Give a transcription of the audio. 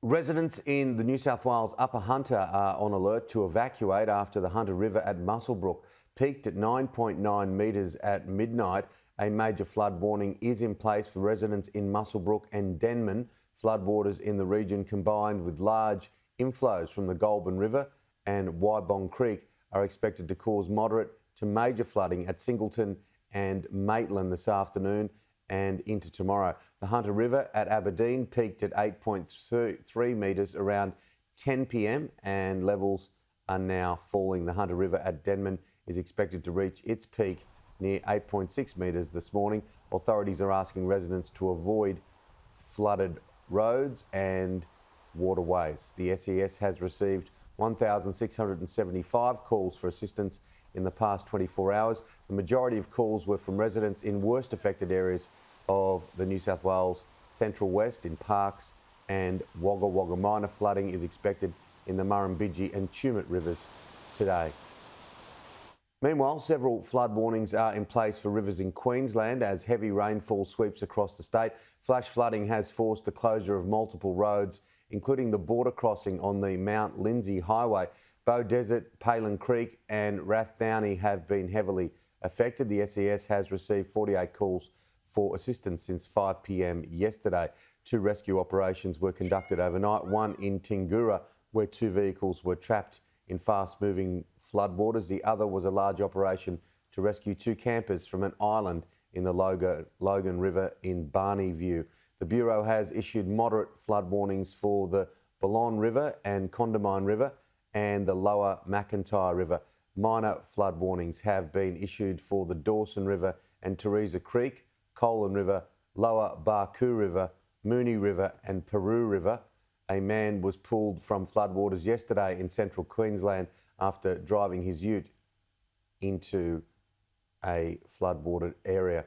Residents in the New South Wales Upper Hunter are on alert to evacuate after the Hunter River at Muswellbrook peaked at 9.9 metres at midnight. A major flood warning is in place for residents in Muswellbrook and Denman. Floodwaters in the region, combined with large inflows from the Goulburn River and Wybong Creek, are expected to cause moderate to major flooding at Singleton and Maitland this afternoon and into tomorrow. The Hunter River at Aberdeen peaked at 8.3 metres around 10 p.m. and levels are now falling. The Hunter River at Denman is expected to reach its peak near 8.6 metres this morning. Authorities are asking residents to avoid flooded roads and waterways. The SES has received 1,675 calls for assistance in the past 24 hours. The majority of calls were from residents in worst affected areas of the New South Wales Central West in Parks and Wagga Wagga. Minor flooding is expected in the Murrumbidgee and Tumut rivers today. Meanwhile, several flood warnings are in place for rivers in Queensland as heavy rainfall sweeps across the state. Flash flooding has forced the closure of multiple roads, including the border crossing on the Mount Lindsay Highway. Bow Desert, Palin Creek and Rathdowney have been heavily affected. The SES has received 48 calls for assistance since 5 p.m. yesterday. 2 rescue operations were conducted overnight, one in Tingura, where 2 vehicles were trapped in fast-moving floodwaters. The other was a large operation to rescue 2 campers from an island in the Logan River in Barney View. The Bureau has issued moderate flood warnings for the Ballon River and Condamine River and the Lower McIntyre River. Minor flood warnings have been issued for the Dawson River and Teresa Creek, Colin River, Lower Barcoo River, Mooney River and Peru River. A man was pulled from floodwaters yesterday in central Queensland after driving his ute into a flood-watered area.